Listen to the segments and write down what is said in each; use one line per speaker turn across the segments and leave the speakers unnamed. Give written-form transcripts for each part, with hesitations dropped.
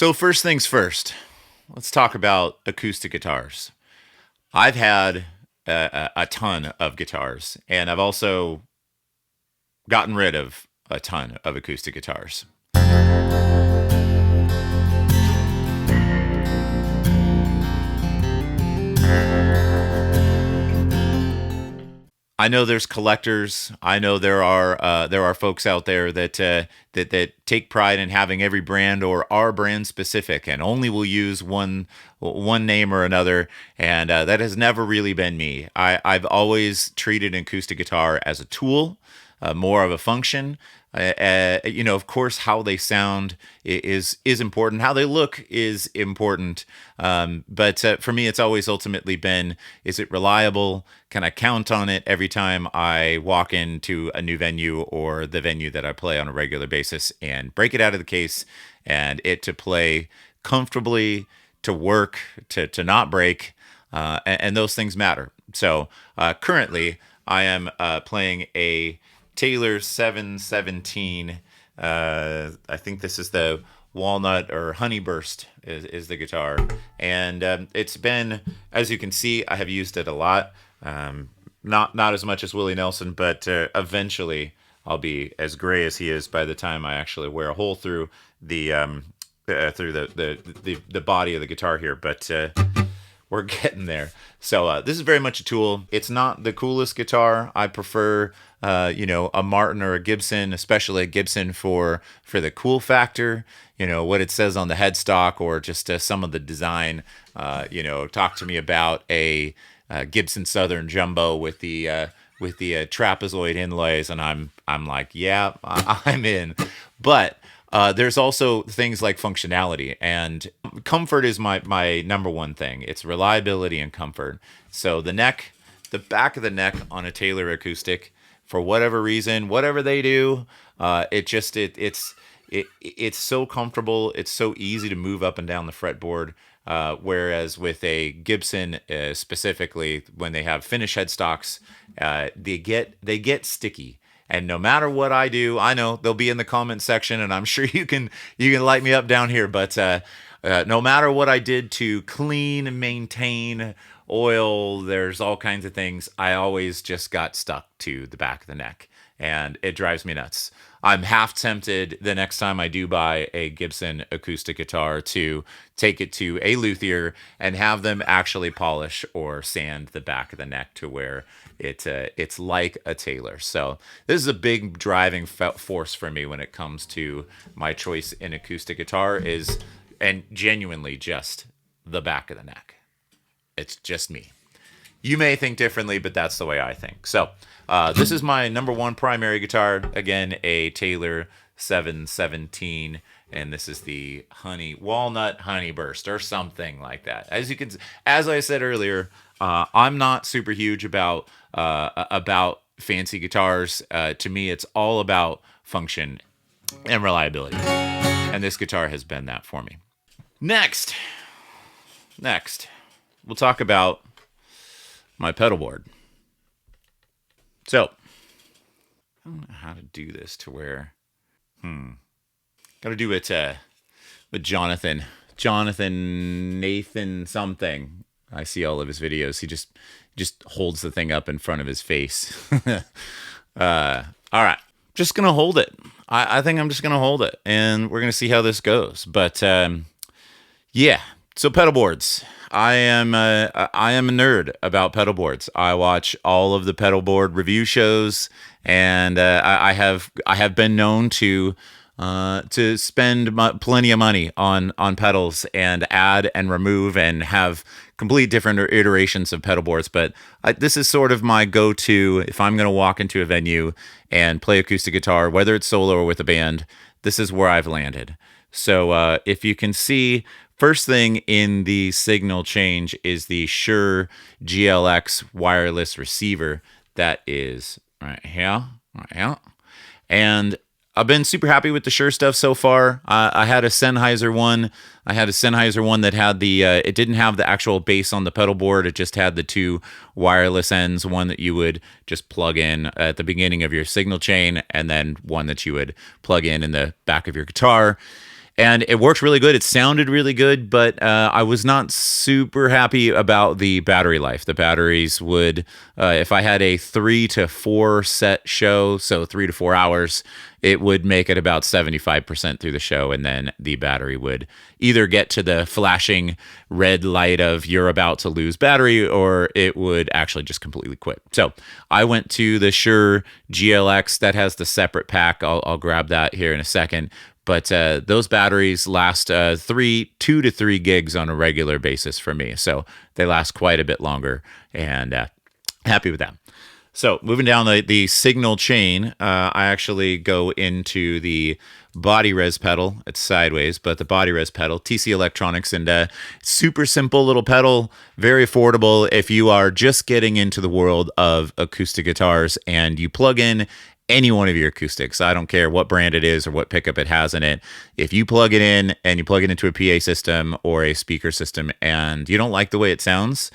So first things first, let's talk about acoustic guitars. I've had a ton of guitars, and I've also gotten rid of a ton of acoustic guitars. I know there's collectors. I know there are folks out there that take pride in having every brand or are brand specific and only will use one name or another. And that has never really been me. I've always treated an acoustic guitar as a tool, more of a function. Of course, how they sound is important. How they look is important. But for me, it's always ultimately been: is it reliable? Can I count on it every time I walk into a new venue or the venue that I play on a regular basis, and break it out of the case and it to play comfortably, to work, to not break, and those things matter. So currently, I am playing a Taylor 717. I think this is the Walnut or Honeyburst is the guitar. And it's been, as you can see, I have used it a lot. Not as much as Willie Nelson, but eventually I'll be as gray as he is by the time I actually wear a hole through the body of the guitar here. But we're getting there. So this is very much a tool. It's not the coolest guitar. I prefer a Martin or a Gibson, especially a Gibson for the cool factor, what it says on the headstock, or just some of the design. Talk to me about a Gibson Southern Jumbo with the trapezoid inlays, and I'm like, yeah, I'm in. But there's also things like functionality, and comfort is my number one thing. It's reliability and comfort. So the back of the neck on a Taylor acoustic, for whatever reason, whatever they do, it's so comfortable. It's so easy to move up and down the fretboard. Whereas with a Gibson, specifically when they have finish headstocks, they get sticky. And no matter what I do, I know they'll be in the comment section, and I'm sure you can light me up down here. But no matter what I did to clean, maintain, oil, there's all kinds of things, I always just got stuck to the back of the neck, and it drives me nuts. I'm half tempted the next time I do buy a Gibson acoustic guitar to take it to a luthier and have them actually polish or sand the back of the neck to where it's like a Taylor. So this is a big driving force for me when it comes to my choice in acoustic guitar, and genuinely just the back of the neck. It's just me. You may think differently, but that's the way I think. So this is my number one primary guitar. Again, a Taylor 717, and this is the Walnut Honeyburst or something like that. As I said earlier, I'm not super huge about fancy guitars. To me, it's all about function and reliability, and this guitar has been that for me. Next, we'll talk about my pedalboard. So, I don't know how to do this to where, got to do it with Jonathan Nathan something. I see all of his videos. He just holds the thing up in front of his face. All right, just gonna hold it. I think I'm just gonna hold it, and we're gonna see how this goes. But yeah. So pedalboards. I am a nerd about pedalboards. I watch all of the pedalboard review shows, and I have been known to spend plenty of money on pedals and add and remove and have complete different iterations of pedalboards. But this is sort of my go-to if I'm going to walk into a venue and play acoustic guitar, whether it's solo or with a band. This is where I've landed. So if you can see, first thing in the signal change is the Shure GLX wireless receiver. That is right here. And I've been super happy with the Shure stuff so far. I had a Sennheiser one. That had it didn't have the actual bass on the pedal board. It just had the two wireless ends, one that you would just plug in at the beginning of your signal chain, and then one that you would plug in the back of your guitar. And it worked really good. It sounded really good, but I was not super happy about the battery life. The batteries would, if I had a 3 to 4 set show, so 3 to 4 hours, it would make it about 75% through the show, and then the battery would either get to the flashing red light of you're about to lose battery, or it would actually just completely quit. So I went to the Shure GLX that has the separate pack. I'll grab that here in a second. But those batteries last 2 to 3 gigs on a regular basis for me. So they last quite a bit longer, and happy with that. So moving down the signal chain, I actually go into the body res pedal. It's sideways, but the body res pedal, TC Electronics, and super simple little pedal, very affordable if you are just getting into the world of acoustic guitars and you plug in any one of your acoustics. I don't care what brand it is or what pickup it has in it. If you plug it in and you plug it into a PA system or a speaker system and you don't like the way it sounds,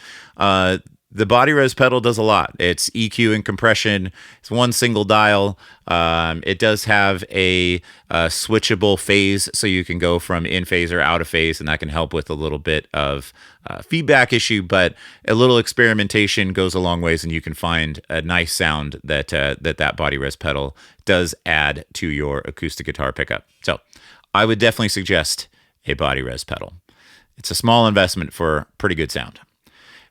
the body res pedal does a lot. It's EQ and compression. It's one single dial. It does have a switchable phase, so you can go from in phase or out of phase, and that can help with a little bit of feedback issue. But a little experimentation goes a long ways, and you can find a nice sound that body res pedal does add to your acoustic guitar pickup. So I would definitely suggest a body res pedal. It's a small investment for pretty good sound.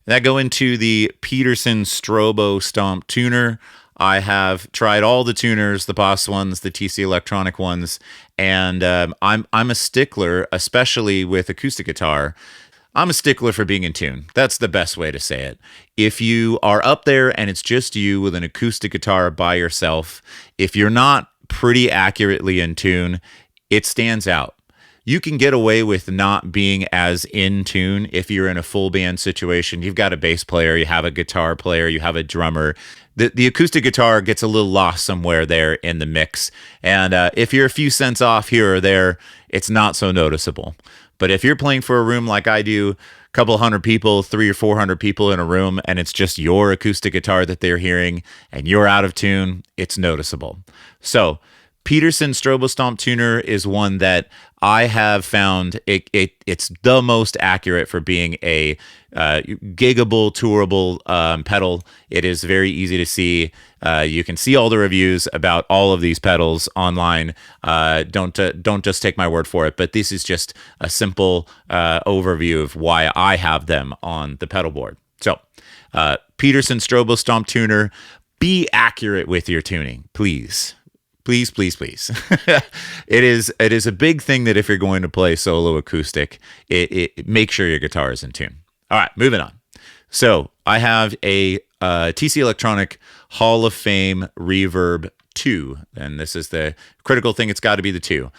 That go into the Peterson Strobo Stomp tuner. I have tried all the tuners, the Boss ones, the TC Electronic ones, and I'm a stickler, especially with acoustic guitar. I'm a stickler for being in tune. That's the best way to say it. If you are up there and it's just you with an acoustic guitar by yourself, if you're not pretty accurately in tune, it stands out. You can get away with not being as in tune if you're in a full band situation. You've got a bass player, you have a guitar player, you have a drummer. The acoustic guitar gets a little lost somewhere there in the mix. And if you're a few cents off here or there, it's not so noticeable. But if you're playing for a room like I do, a couple hundred people, 300 or 400 people in a room, and it's just your acoustic guitar that they're hearing and you're out of tune, it's noticeable. So Peterson Strobo Stomp Tuner is one that I have found it's the most accurate for being a giggable, tourable pedal. It is very easy to see. You can see all the reviews about all of these pedals online. Don't just take my word for it, but this is just a simple overview of why I have them on the pedal board. So Peterson Strobo Stomp Tuner, be accurate with your tuning, please. Please, please, please. It is a big thing that if you're going to play solo acoustic, it make sure your guitar is in tune. All right, moving on. So I have a TC Electronic Hall of Fame Reverb 2, and this is the critical thing. It's got to be the 2.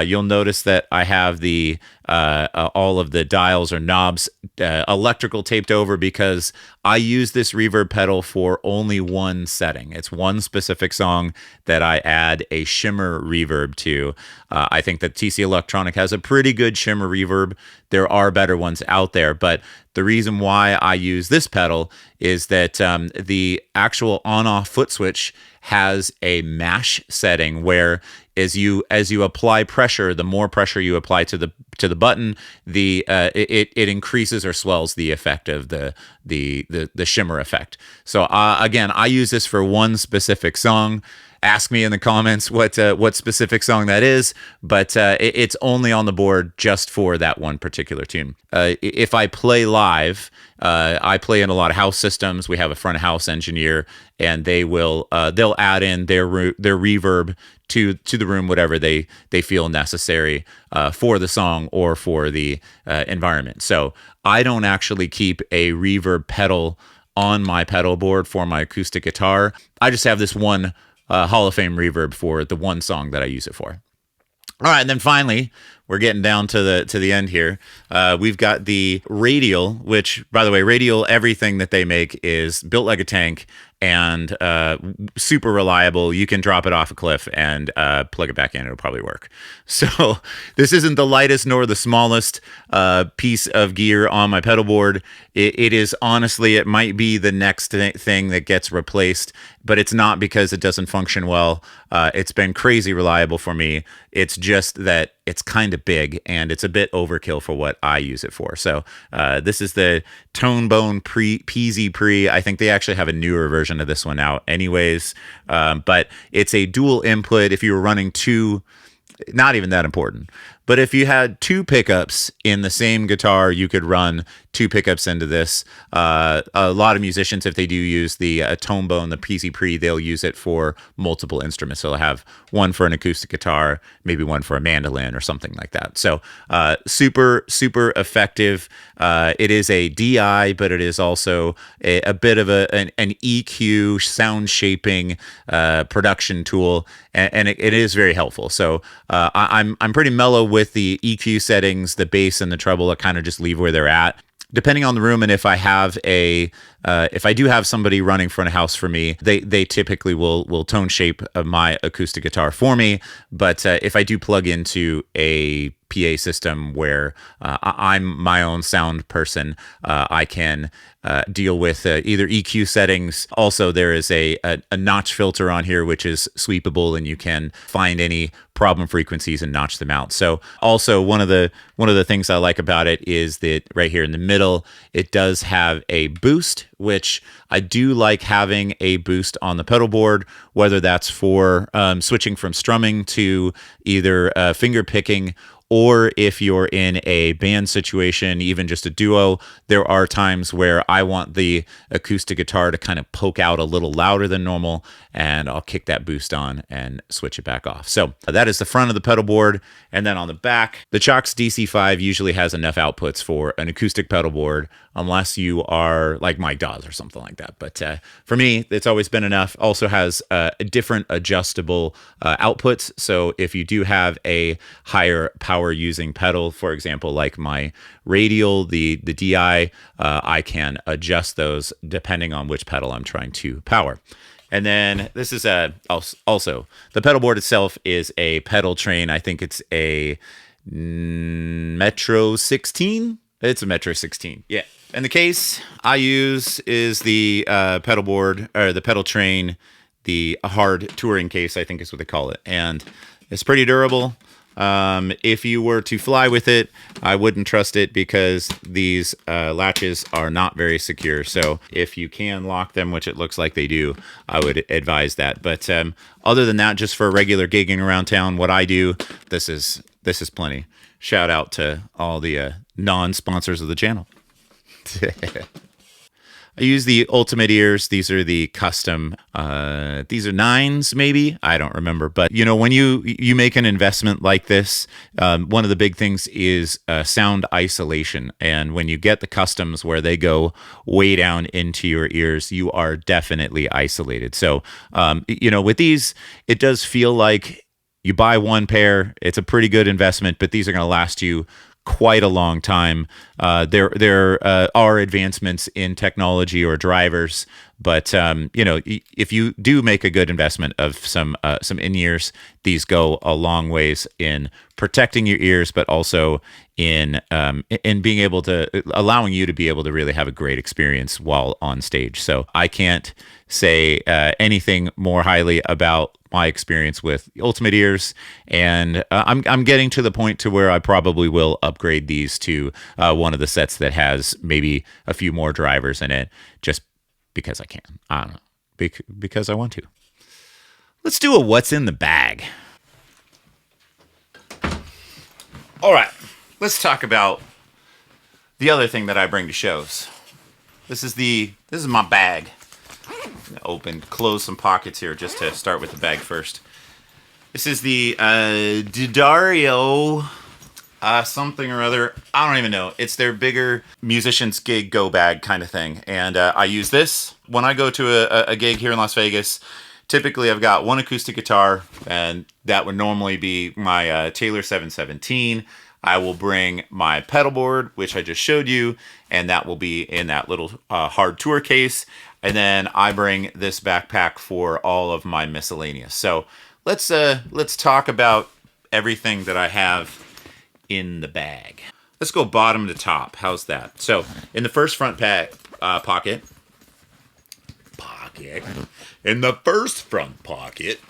You'll notice that I have the all of the dials or knobs electrical taped over because I use this reverb pedal for only one setting. It's one specific song that I add a shimmer reverb to. I think that TC Electronic has a pretty good shimmer reverb. There are better ones out there, but the reason why I use this pedal is that the actual on-off foot switch has a mash setting where as you apply pressure, the more pressure you apply to the button, it increases or swells the effect of the shimmer effect. So again, I use this for one specific song. Ask me in the comments what specific song that is, but it's only on the board just for that one particular tune. If I play live, I play in a lot of house systems. We have a front of house engineer, and they'll add in their reverb to the room, whatever they feel necessary for the song or for the environment. So I don't actually keep a reverb pedal on my pedal board for my acoustic guitar. I just have this one Hall of Fame reverb for the one song that I use it for. All right, and then finally, we're getting down to the end here. We've got the Radial, which, by the way, Radial, everything that they make is built like a tank, and super reliable. You can drop it off a cliff and plug it back in. It'll probably work. So this isn't the lightest nor the smallest piece of gear on my pedal board. It is honestly, it might be the next thing that gets replaced, but it's not because it doesn't function well. It's been crazy reliable for me. It's just that it's kind of big and it's a bit overkill for what I use it for. So this is the Tone Bone PZ Pre. I think they actually have a newer version of this one out anyways. But it's a dual input. If you were running two, not even that important. But if you had two pickups in the same guitar, you could run two pickups into this. A lot of musicians, if they do use the Tone Bone, the PZ Pre, they'll use it for multiple instruments. So they'll have one for an acoustic guitar, maybe one for a mandolin or something like that. So super, super effective. It is a DI, but it is also a bit of an EQ, sound shaping production tool, and it is very helpful. So I'm pretty mellow with the EQ settings, the bass and the treble. I kind of just leave where they're at. Depending on the room, and if I have if I do have somebody running front of house for me, they typically will tone shape my acoustic guitar for me. But if I do plug into a PA system where I'm my own sound person, I can deal with either EQ settings. Also, there is a notch filter on here, which is sweepable, and you can find any problem frequencies and notch them out. So also one of the things I like about it is that right here in the middle, it does have a boost, which I do like having a boost on the pedal board, whether that's for switching from strumming to either finger picking, or if you're in a band situation, even just a duo. There are times where I want the acoustic guitar to kind of poke out a little louder than normal, and I'll kick that boost on and switch it back off. So that is the front of the pedal board. And then on the back, the Chalks DC5 usually has enough outputs for an acoustic pedal board, unless you are like Mike Dawes or something like that. But for me, it's always been enough. Also has different adjustable outputs. So if you do have a higher power using pedal, for example, like my radial, the DI, I can adjust those depending on which pedal I'm trying to power. And then this is also the pedal board itself is a pedal train. I think it's a Metro 16. It's a Metro 16. Yeah. And the case I use is the pedal board, or the pedal train, the hard touring case, I think is what they call it. And it's pretty durable. If you were to fly with it, I wouldn't trust it because these latches are not very secure. So if you can lock them, which it looks like they do, I would advise that. But other than that, just for regular gigging around town, what I do, this is plenty. Shout out to all the non-sponsors of the channel. I use the Ultimate ears. These are the custom. These are 9s, maybe. I don't remember. But, you know, when you make an investment like this, one of the big things is sound isolation. And when you get the customs where they go way down into your ears, you are definitely isolated. So, you know, with these, it does feel like you buy one pair. It's a pretty good investment, but these are going to last you quite a long time. There are advancements in technology or drivers, but you know, if you do make a good investment of some in-ears, these go a long ways in protecting your ears, but also in being able to allowing you to be able to really have a great experience while on stage. So I can't say anything more highly about my experience with Ultimate ears, and I'm getting to the point to where I probably will upgrade these to one of the sets that has maybe a few more drivers in it, just because I can. I don't know, because I want to. Let's do a what's in the bag. All right, let's talk about the other thing that I bring to shows. This is my bag. Close some pockets here just to start with the bag first. This is the Didario something or other. I don't even know. It's their bigger musician's gig go bag kind of thing. And I use this when I go to a gig here in Las Vegas. Typically, I've got one acoustic guitar, and that would normally be my Taylor 717. I will bring my pedalboard, which I just showed you, and that will be in that little hard tour case. And then I bring this backpack for all of my miscellaneous. So let's talk about everything that I have in the bag. Let's go bottom to top. How's that? So in the first front pocket, in the first front pocket,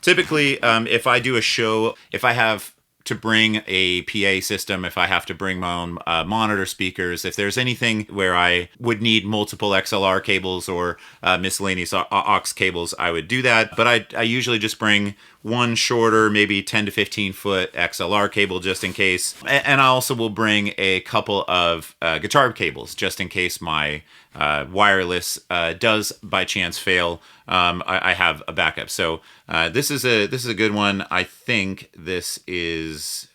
typically, if I do a show, if I have to bring a PA system, if I have to bring my own monitor speakers, if there's anything where I would need multiple XLR cables or miscellaneous aux cables, I would do that. But I usually just bring one shorter, maybe 10 to 15 foot XLR cable just in case. And I also will bring a couple of guitar cables just in case my wireless does by chance fail. I have a backup. So this is a good one. I think this is,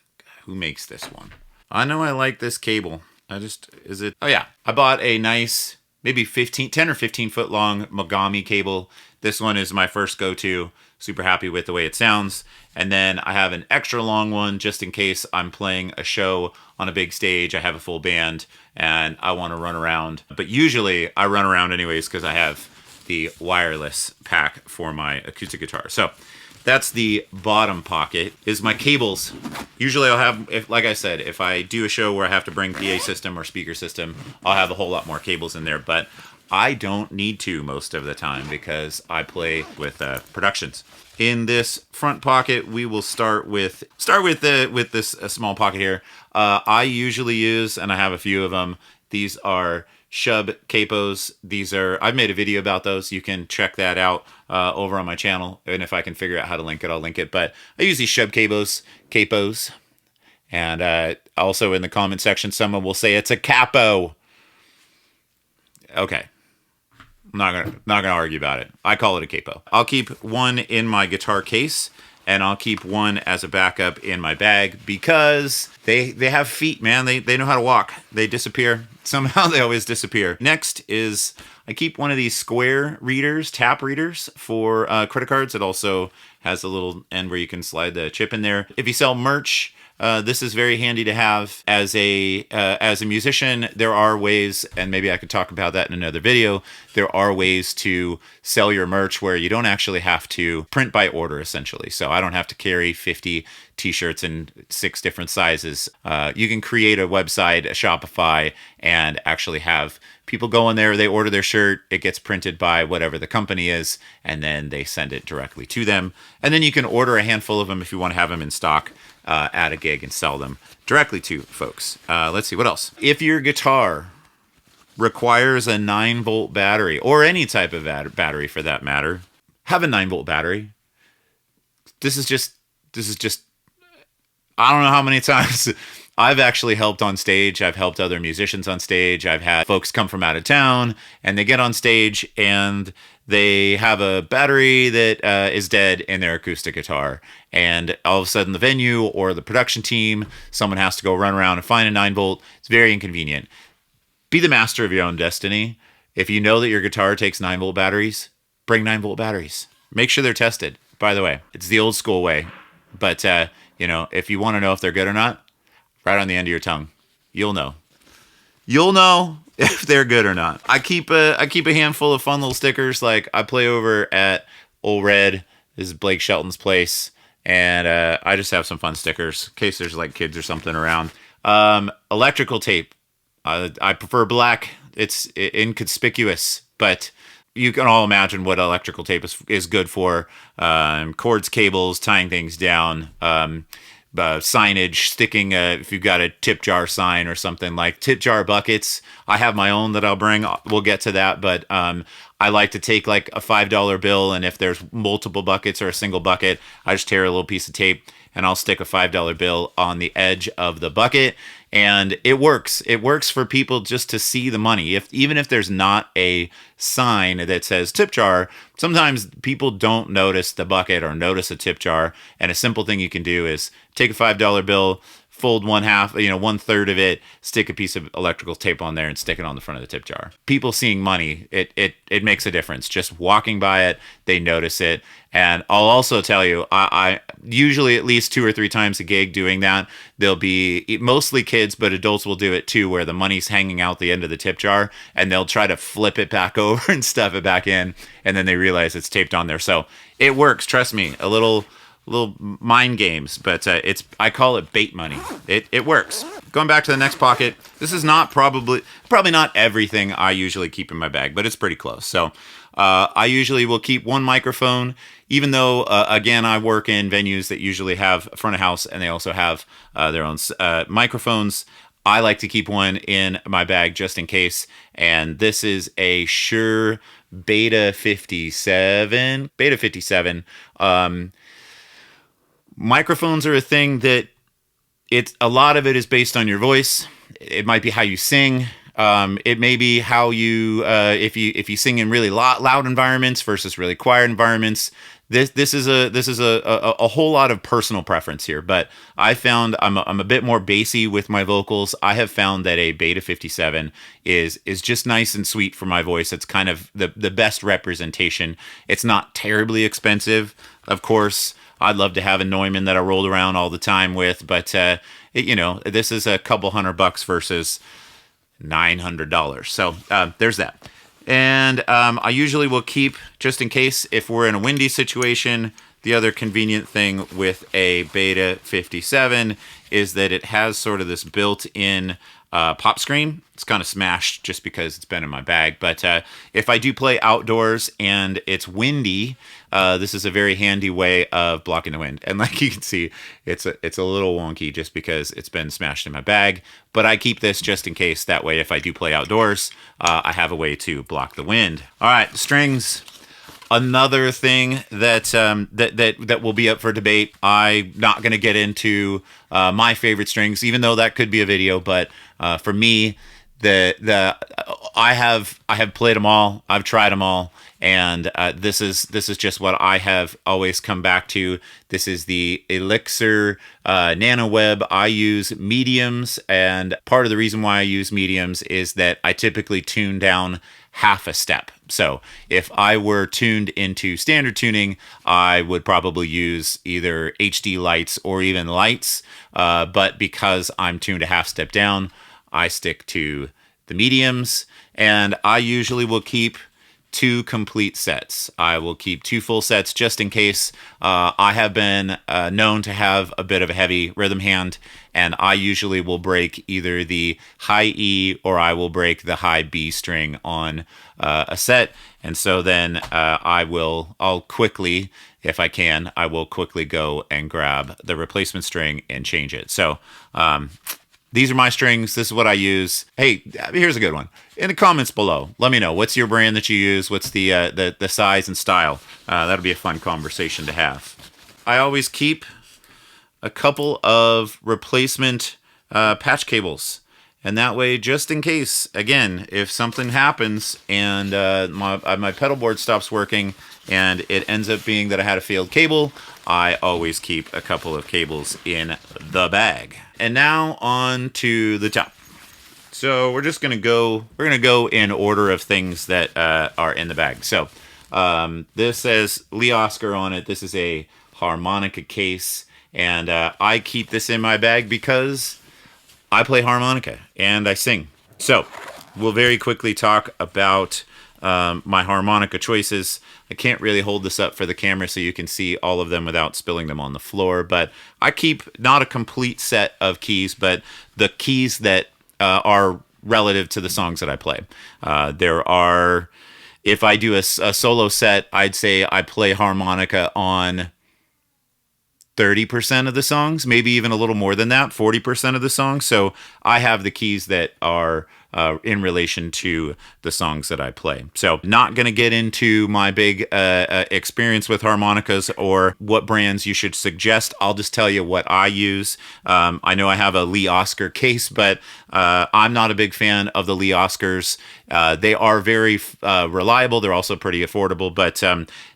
who makes this one? I know I like this cable. Oh yeah. I bought a nice, maybe 10 or 15 foot long Mogami cable. This one is my first go-to. Super happy with the way it sounds. And then I have an extra long one just in case I'm playing a show on a big stage. I have a full band and I want to run around. But usually I run around anyways because I have the wireless pack for my acoustic guitar. So that's the bottom pocket. Is my cables. Usually I'll have, like I said, if I do a show where I have to bring PA system or speaker system, I'll have a whole lot more cables in there. But I don't need to most of the time because I play with productions. In this front pocket, we will start with this small pocket here. I usually use, and I have a few of them. These are Shub capos. I've made a video about those. You can check that out over on my channel. And if I can figure out how to link it, I'll link it. But I use these Shub capos. And also in the comment section, someone will say it's a capo. Okay. I'm not gonna argue about it. I call it a capo. I'll keep one in my guitar case, and I'll keep one as a backup in my bag because they have feet, man. They know how to walk. They disappear. Somehow they always disappear. Next is I keep one of these square readers, tap readers for credit cards. It also has a little end where you can slide the chip in there. If you sell merch, this is very handy to have. As a musician, there are ways, and maybe I could talk about that in another video, there are ways to sell your merch where you don't actually have to print by order, essentially. So I don't have to carry 50 t-shirts in 6 different sizes. You can create a website, a Shopify, and actually have people go in there, they order their shirt, it gets printed by whatever the company is, and then they send it directly to them. And then you can order a handful of them if you want to have them in stock at a gig and sell them directly to folks. Let's see, what else? If your guitar requires a 9-volt battery, or any type of battery for that matter, have a 9-volt battery. This is just, I don't know how many times I've actually helped on stage. I've helped other musicians on stage. I've had folks come from out of town and they get on stage and they have a battery that is dead in their acoustic guitar. And all of a sudden the venue or the production team, someone has to go run around and find a 9-volt. It's very inconvenient. Be the master of your own destiny. If you know that your guitar takes 9-volt batteries, bring 9-volt batteries. Make sure they're tested. By the way, it's the old school way. But, if you want to know if they're good or not, right on the end of your tongue, you'll know. You'll know if they're good or not. I keep a handful of fun little stickers. Like I play over at Old Red. This is Blake Shelton's place. And I just have some fun stickers in case there's like kids or something around. Electrical tape. I prefer black. It's inconspicuous, but you can all imagine what electrical tape is good for. Cords, cables, tying things down, signage, sticking, if you've got a tip jar sign or something, like tip jar buckets. I have my own that I'll bring. We'll get to that, but I like to take like a $5 bill, and if there's multiple buckets or a single bucket, I just tear a little piece of tape and I'll stick a $5 bill on the edge of the bucket. And it works. It works for people just to see the money. Even if there's not a sign that says tip jar, sometimes people don't notice the bucket or notice a tip jar. And a simple thing you can do is take a $5 bill, fold one half, one third of it, stick a piece of electrical tape on there and stick it on the front of the tip jar. People seeing money, it makes a difference. Just walking by it, they notice it. And I'll also tell you, I usually at least 2 or 3 times a gig doing that. There'll be mostly kids, but adults will do it too, where the money's hanging out the end of the tip jar and they'll try to flip it back over and stuff it back in. And then they realize it's taped on there. So it works. Trust me, a little mind games, but I call it bait money. It works. Going back to the next pocket, this is not probably not everything I usually keep in my bag, but it's pretty close. So I usually will keep one microphone, even though again I work in venues that usually have front of house and they also have their own microphones. I like to keep one in my bag just in case, and this is a Shure Beta 57. Microphones are a thing that a lot of it is based on your voice. It might be how you sing. It may be how you if you sing in really loud environments versus really quiet environments. This is a whole lot of personal preference here, but I found I'm a bit more bassy with my vocals. I have found that a Beta 57 is just nice and sweet for my voice. It's kind of the best representation. It's not terribly expensive, of course. I'd love to have a Neumann that I rolled around all the time with, but this is a couple $100 versus $900. So there's that. And I usually will keep, just in case if we're in a windy situation, the other convenient thing with a Beta 57 is that it has sort of this built-in pop screen. It's kind of smashed just because it's been in my bag. But if I do play outdoors and it's windy, this is a very handy way of blocking the wind. And like you can see, it's a little wonky just because it's been smashed in my bag. But I keep this just in case. That way, if I do play outdoors, I have a way to block the wind. All right, strings. Another thing that will be up for debate. I'm not going to get into my favorite strings, even though that could be a video. But for me, I have played them all. I've tried them all, and this is just what I have always come back to. This is the Elixir NanoWeb. I use mediums, and part of the reason why I use mediums is that I typically tune down half a step. So if I were tuned into standard tuning, I would probably use either HD lights or even lights. But because I'm tuned a half step down, I stick to the mediums, and I usually will keep 2 complete sets. I will keep 2 full sets just in case. I have been known to have a bit of a heavy rhythm hand, and I usually will break either the high E or I will break the high B string on a set. And so then I'll quickly, if I can, I will quickly go and grab the replacement string and change it. So these are my strings. This is what I use. Hey, here's a good one. In the comments below, let me know. What's your brand that you use? What's the size and style? That'll be a fun conversation to have. I always keep a couple of replacement patch cables. And that way, just in case, again, if something happens and my pedal board stops working and it ends up being that I had a failed cable, I always keep a couple of cables in the bag. And now on to the top. So we're going to go in order of things that are in the bag. So this says Lee Oscar on it. This is a harmonica case. And I keep this in my bag because I play harmonica and I sing. So we'll very quickly talk about my harmonica choices. I can't really hold this up for the camera so you can see all of them without spilling them on the floor, but I keep not a complete set of keys, but the keys that are relative to the songs that I play. If I do a solo set, I'd say I play harmonica on 30% of the songs, maybe even a little more than that, 40% of the songs. So I have the keys that are in relation to the songs that I play. So not going to get into my big experience with harmonicas or what brands you should suggest. I'll just tell you what I use. I know I have a Lee Oscar case, but I'm not a big fan of the Lee Oscars. They are very reliable. They're also pretty affordable, but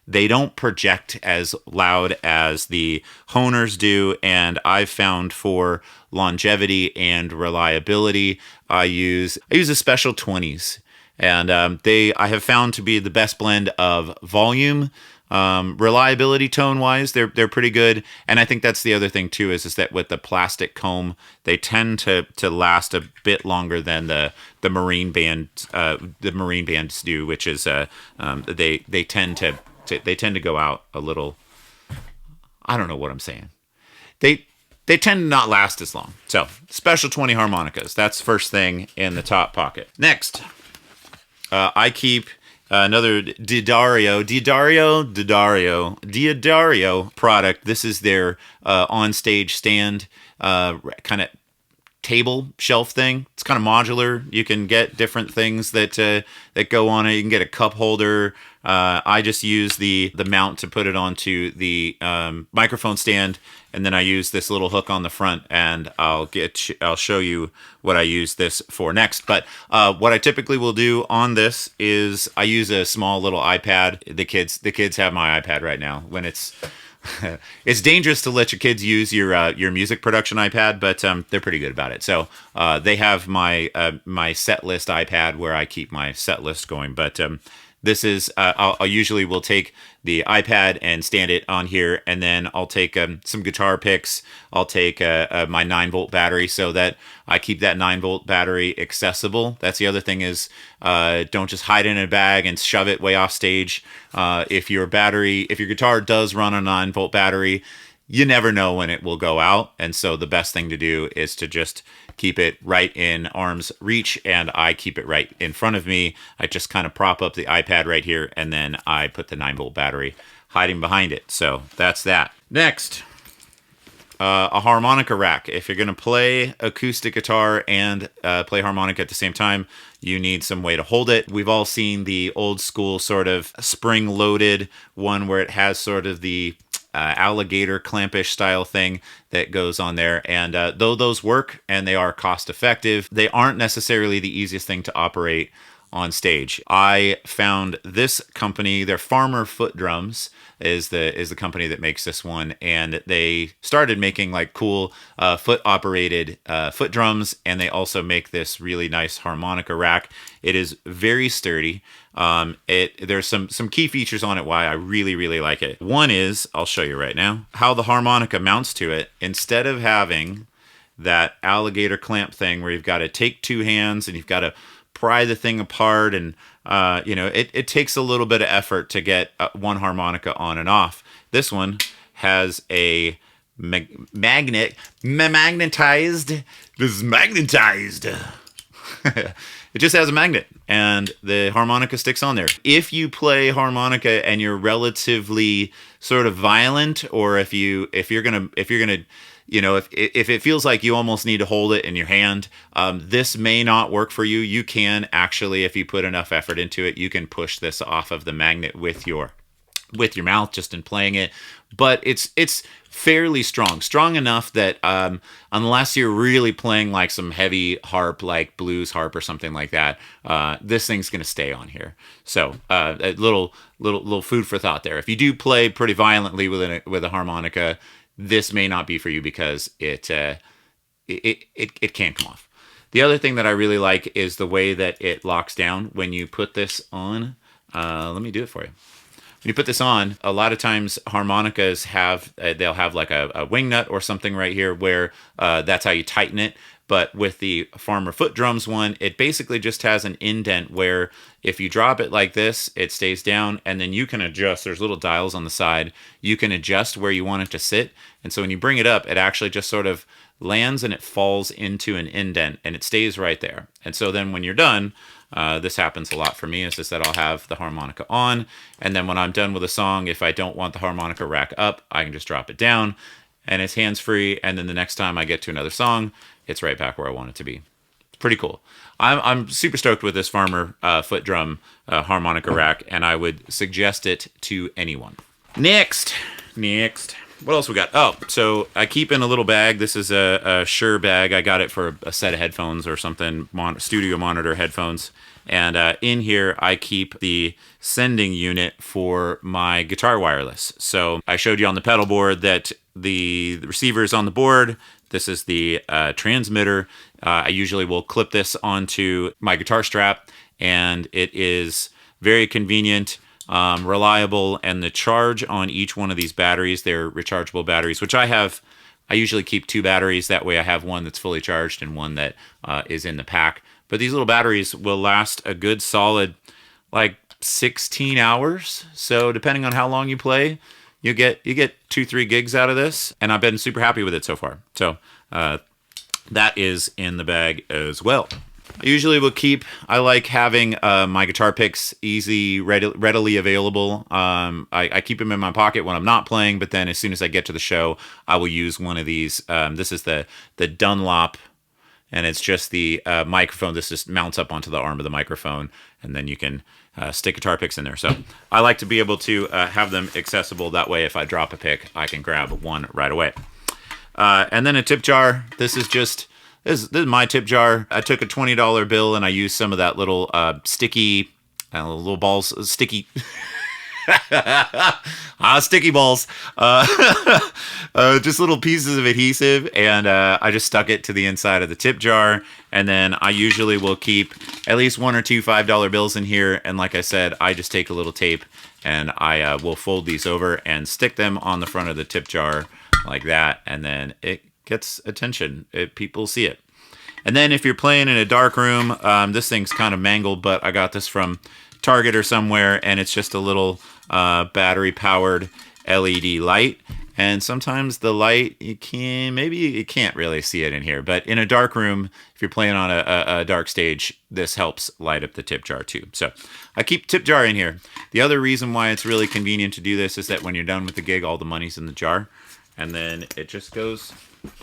they don't project as loud as the Honers do. And I've found for longevity and reliability, I use a Special 20s. And I have found to be the best blend of volume, reliability, tone wise. They're pretty good. And I think that's the other thing too, is that with the plastic comb, they tend to last a bit longer than the marine bands do, which is they tend to go out a little. I don't know what I'm saying. They tend to not last as long. So Special 20 harmonicas. That's first thing in the top pocket. Next, I keep another D'Addario product. This is their on-stage stand kind of table shelf thing. It's kind of modular. You can get different things that go on it. You can get a cup holder. I just use the mount to put it onto the microphone stand, and then I use this little hook on the front, and I'll show you what I use this for next. But what I typically will do on this is I use a small little iPad. The kids have my iPad right now. When it's it's dangerous to let your kids use your music production iPad, but they're pretty good about it. So they have my set list iPad where I keep my set list going. But this is I'll usually will take the iPad and stand it on here, and then I'll take some guitar picks. I'll take my 9-volt battery so that I keep that 9-volt battery accessible. That's the other thing is don't just hide it in a bag and shove it way off stage. If your guitar does run on a 9-volt battery, you never know when it will go out, and so the best thing to do is to just keep it right in arm's reach, and I keep it right in front of me. I just kind of prop up the iPad right here, and then I put the 9-volt battery hiding behind it. So that's that. Next, a harmonica rack. If you're going to play acoustic guitar and play harmonica at the same time, you need some way to hold it. We've all seen the old school sort of spring-loaded one where it has sort of the alligator clampish style thing that goes on there, and though those work and they are cost effective, they aren't necessarily the easiest thing to operate on stage. I found this company, their Farmer Foot Drums is the company that makes this one, and they started making like cool foot operated foot drums, and they also make this really nice harmonica rack. It is very sturdy. There's some key features on it why I really like it. One is, I'll show you right now, how the harmonica mounts to it. Instead of having that alligator clamp thing where you've got to take two hands and you've got to pry the thing apart, and it takes a little bit of effort to get one harmonica on and off. This one has a magnetized. This is magnetized. It just has a magnet, and the harmonica sticks on there. If you play harmonica and you're relatively sort of violent, or if you're gonna if it feels like you almost need to hold it in your hand, this may not work for you. You can actually, if you put enough effort into it, you can push this off of the magnet with your mouth just in playing it. But it's fairly strong enough that unless you're really playing like some heavy harp, like blues harp or something like that, this thing's gonna stay on here. So a little food for thought there. If you do play pretty violently with a harmonica, this may not be for you because it can come off. The other thing that I really like is the way that it locks down when you put this on. Let me do it for you. When you put this on, a lot of times harmonicas they'll have like a wing nut or something right here where that's how you tighten it. But with the Farmer Foot Drums one, it basically just has an indent where if you drop it like this, it stays down, and then you can adjust. There's little dials on the side. You can adjust where you want it to sit. And so when you bring it up, it actually just sort of lands and it falls into an indent, and it stays right there. And so then when you're done, this happens a lot for me, is just that I'll have the harmonica on, and then when I'm done with a song, if I don't want the harmonica rack up, I can just drop it down, and it's hands-free, and then the next time I get to another song, it's right back where I want it to be. It's pretty cool. I'm super stoked with this Farmer foot drum harmonica rack, and I would suggest it to anyone. Next. What else we got? Oh, so I keep in a little bag. This is a Shure bag. I got it for a set of headphones or something, studio monitor headphones. And in here, I keep the sending unit for my guitar wireless. So I showed you on the Pedalboard that the receiver is on the board. This is the transmitter. I usually will clip this onto my guitar strap, and it is very convenient, reliable, and the charge on each one of these batteries, they're rechargeable batteries, which I usually keep 2 batteries. That way I have one that's fully charged and one that is in the pack. But these little batteries will last a good solid like 16 hours. So depending on how long you play, you get 2-3 gigs out of this, and I've been super happy with it so far. So that is in the bag as well. I usually will I like having my guitar picks readily available. I keep them in my pocket when I'm not playing, but then as soon as I get to the show, I will use one of these. This is the Dunlop, and it's just the microphone. This just mounts up onto the arm of the microphone, and then you can stick guitar picks in there. So I like to be able to have them accessible. That way, if I drop a pick, I can grab one right away. And then a tip jar. This is my tip jar. I took a $20 bill and I used some of that little sticky, little balls, sticky, sticky balls, just little pieces of adhesive, and I just stuck it to the inside of the tip jar. And then I usually will keep at least 1 or 2 $5 bills in here. And like I said, I just take a little tape and I will fold these over and stick them on the front of the tip jar like that, and then it gets attention. People see it. And then if you're playing in a dark room, this thing's kind of mangled, but I got this from Target or somewhere, and it's just a little battery-powered LED light. And sometimes the light, maybe you can't really see it in here, but in a dark room, if you're playing on a dark stage, this helps light up the tip jar too. So I keep tip jar in here. The other reason why it's really convenient to do this is that when you're done with the gig, all the money's in the jar, and then it just goes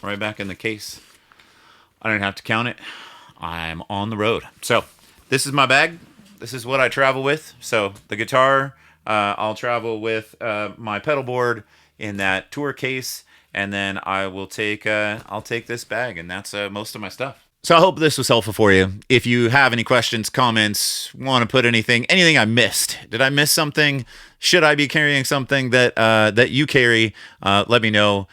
right back in the case. I don't have to count it. I'm on the road. So this is my bag. This is what I travel with. So the guitar, I'll travel with my pedalboard in that tour case, and then I'll take this bag, and that's most of my stuff. So I hope this was helpful for you. If you have any questions, comments, want to put anything I missed. Did I miss something? Should I be carrying something that you carry? Let me know.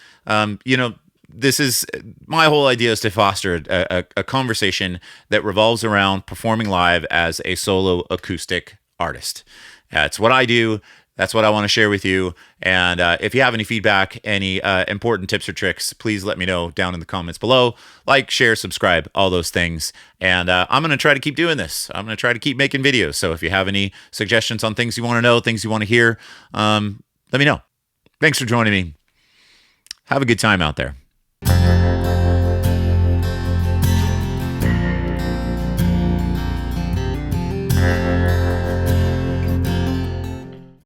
This is my whole idea is to foster a conversation that revolves around performing live as a solo acoustic artist. It's what I do. That's what I want to share with you. And if you have any feedback, any important tips or tricks, please let me know down in the comments below. Like, share, subscribe, all those things. And I'm going to try to keep doing this. I'm going to try to keep making videos. So if you have any suggestions on things you want to know, things you want to hear, let me know. Thanks for joining me. Have a good time out there.